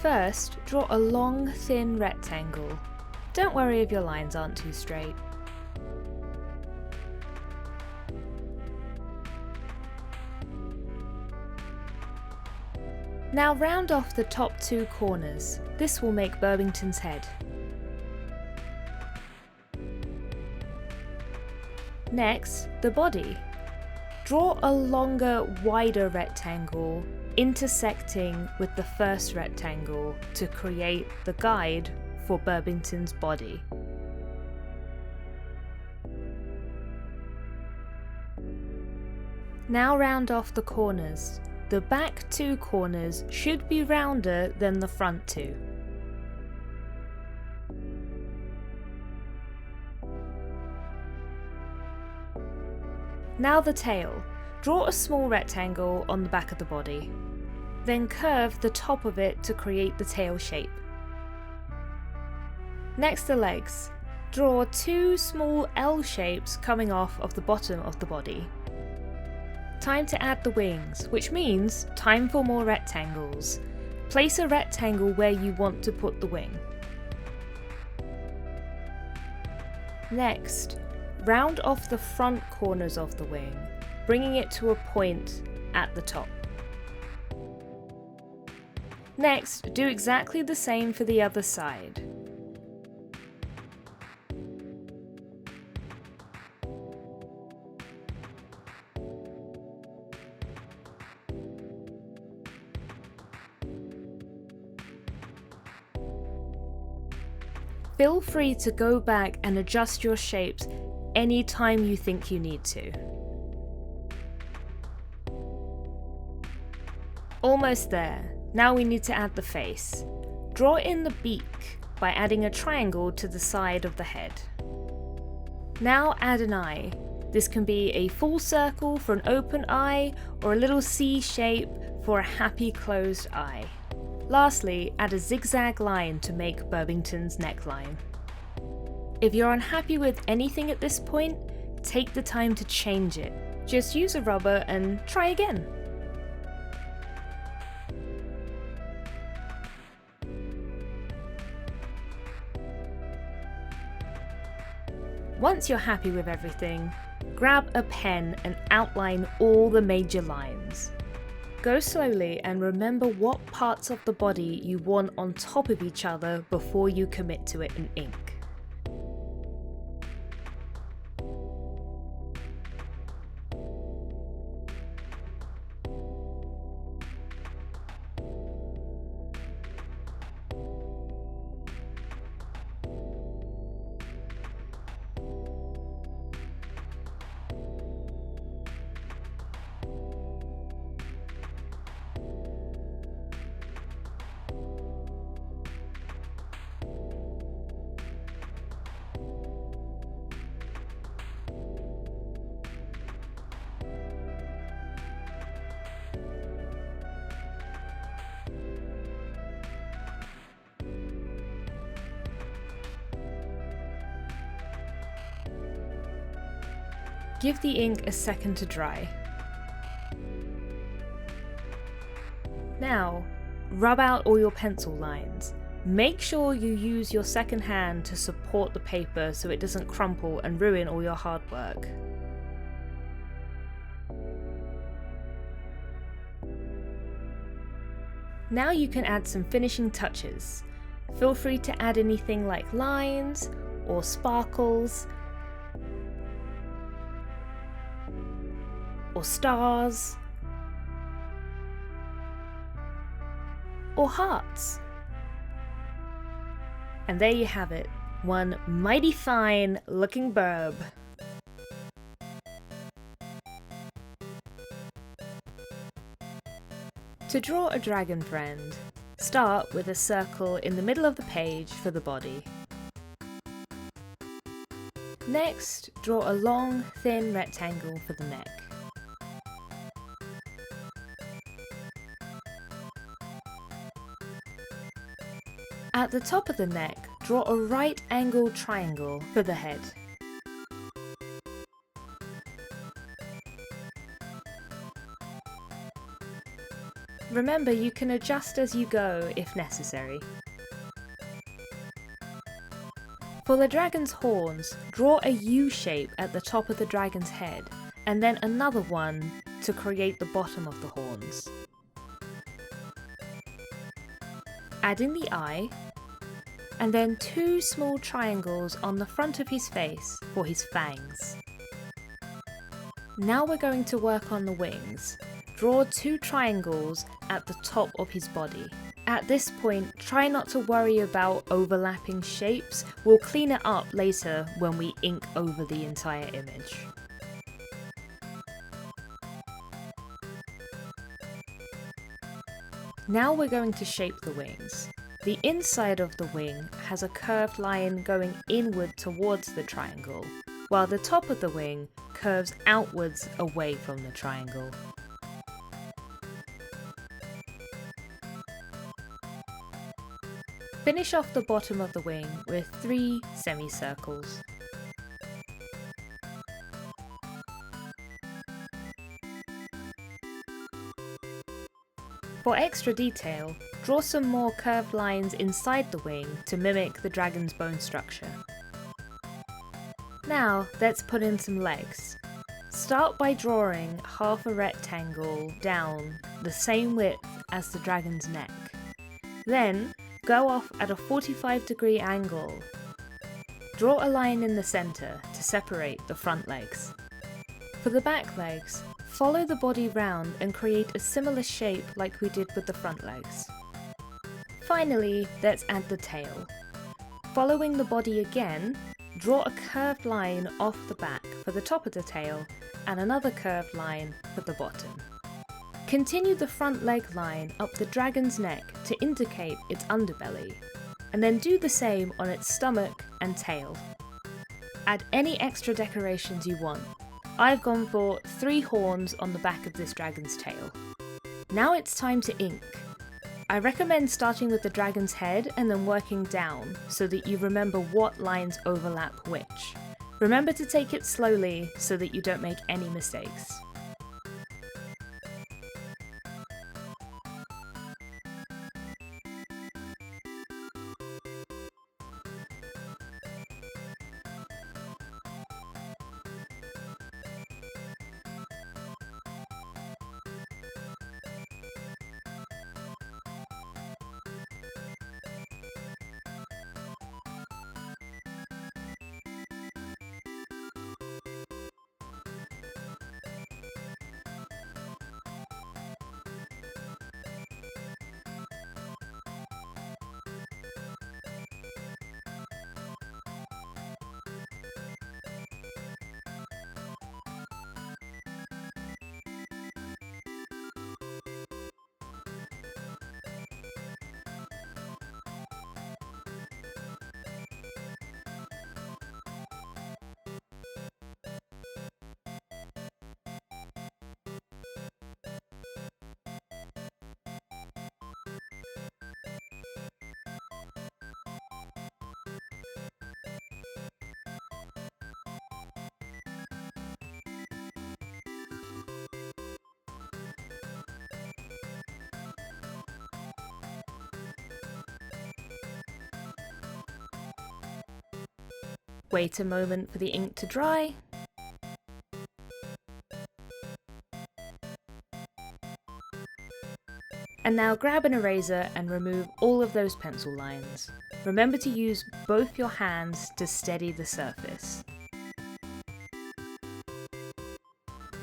First, draw a long, thin rectangle. Don't worry if your lines aren't too straight. Now round off the top two corners. This will make Birbington's head. Next, the body. Draw a longer, wider rectangle intersecting with the first rectangle to create the guide for Birbington's body. Now round off the corners. The back two corners should be rounder than the front two. Now the tail. Draw a small rectangle on the back of the body. Then curve the top of it to create the tail shape. Next, the legs. Draw two small L shapes coming off of the bottom of the body. Time to add the wings, which means time for more rectangles. Place a rectangle where you want to put the wing. Next, round off the front corners of the wing, bringing it to a point at the top. Next, do exactly the same for the other side. Feel free to go back and adjust your shapes anytime you think you need to. Almost there. Now we need to add the face. Draw in the beak by adding a triangle to the side of the head. Now add an eye. This can be a full circle for an open eye or a little C shape for a happy closed eye. Lastly, add a zigzag line to make Birbington's neckline. If you're unhappy with anything at this point, take the time to change it. Just use a rubber and try again. Once you're happy with everything, grab a pen and outline all the major lines. Go slowly and remember what parts of the body you want on top of each other before you commit to it in ink. Give the ink a second to dry. Now, rub out all your pencil lines. Make sure you use your second hand to support the paper so it doesn't crumple and ruin all your hard work. Now you can add some finishing touches. Feel free to add anything like lines or sparkles or stars or hearts. And there you have it, one mighty fine looking burb. To draw a dragon friend, start with a circle in the middle of the page for the body. Next, draw a long, thin rectangle for the neck. At the top of the neck, draw a right-angled triangle for the head. Remember, you can adjust as you go if necessary. For the dragon's horns, draw a U shape at the top of the dragon's head, and then another one to create the bottom of the horns. Add in the eye, and then 2 small triangles on the front of his face for his fangs. Now we're going to work on the wings. Draw 2 triangles at the top of his body. At this point, try not to worry about overlapping shapes. We'll clean it up later when we ink over the entire image. Now we're going to shape the wings. The inside of the wing has a curved line going inward towards the triangle, while the top of the wing curves outwards away from the triangle. Finish off the bottom of the wing with 3 semicircles. For extra detail, draw some more curved lines inside the wing to mimic the dragon's bone structure. Now let's put in some legs. Start by drawing half a rectangle down the same width as the dragon's neck. Then go off at a 45-degree angle. Draw a line in the centre to separate the front legs. For the back legs, follow the body round and create a similar shape like we did with the front legs. Finally, let's add the tail. Following the body again, draw a curved line off the back for the top of the tail and another curved line for the bottom. Continue the front leg line up the dragon's neck to indicate its underbelly, and then do the same on its stomach and tail. Add any extra decorations you want. I've gone for 3 horns on the back of this dragon's tail. Now it's time to ink. I recommend starting with the dragon's head and then working down so that you remember what lines overlap which. Remember to take it slowly so that you don't make any mistakes. Wait a moment for the ink to dry. And now grab an eraser and remove all of those pencil lines. Remember to use both your hands to steady the surface.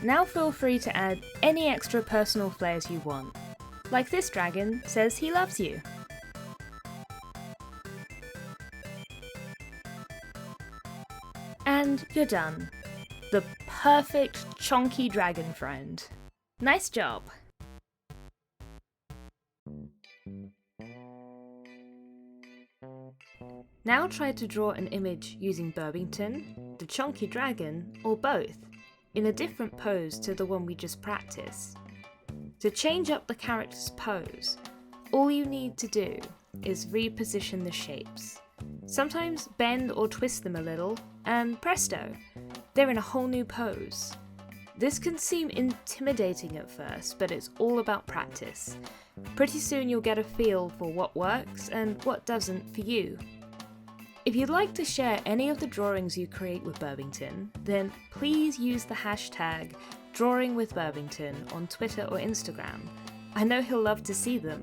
Now feel free to add any extra personal flares you want. Like this dragon says he loves you. And you're done. The perfect chonky dragon friend. Nice job! Now try to draw an image using Birbington, the chonky dragon, or both, in a different pose to the one we just practiced. To change up the character's pose, all you need to do is reposition the shapes. Sometimes bend or twist them a little, and presto, they're in a whole new pose. This can seem intimidating at first, but it's all about practice. Pretty soon you'll get a feel for what works and what doesn't for you. If you'd like to share any of the drawings you create with Birbington, then please use the hashtag #DrawingWithBirbington on Twitter or Instagram. I know he'll love to see them.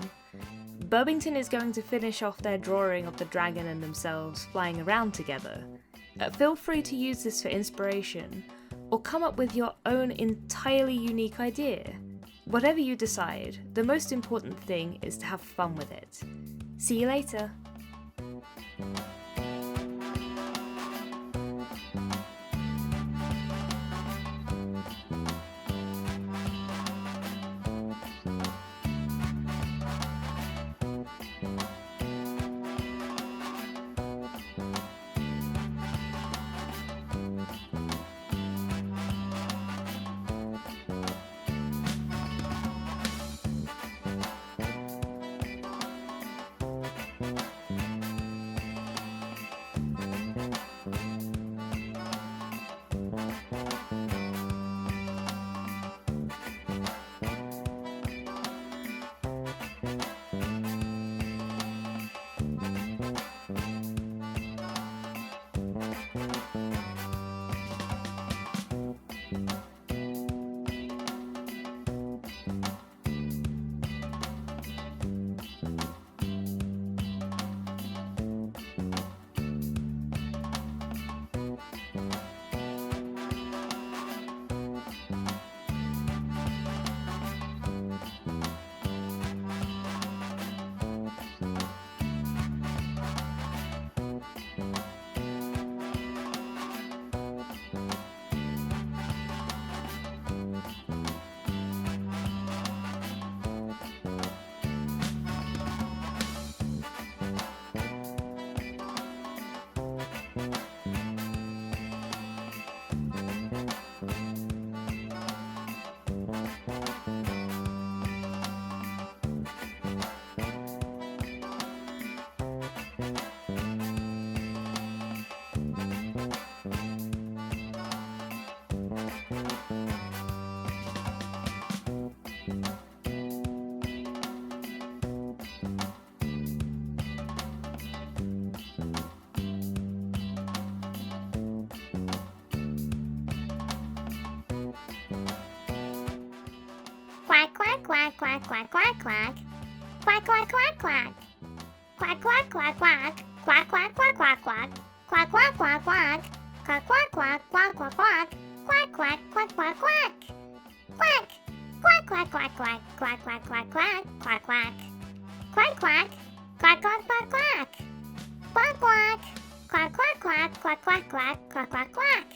Birbington is going to finish off their drawing of the dragon and themselves flying around together. Feel free to use this for inspiration, or come up with your own entirely unique idea. Whatever you decide, the most important thing is to have fun with it. See you later! Quack, quack, quack, quack, quack, quack, quack. Quack, quack, quack, quack. Quack, quack, quack, quack. Quack, quack, quack, quack, quack. Quack, quack, quack, quack. Quack, quack, quack, quack, quack, quack. Quack, quack, quack, quack, quack. Quack. Quack, quack, quack, quack. Quack, quack, quack, quack. Quack, quack. Quack, quack. Quack, quack, quack, quack. Quack, quack. Quack, quack, quack. Quack, quack, quack. Quack, quack, quack.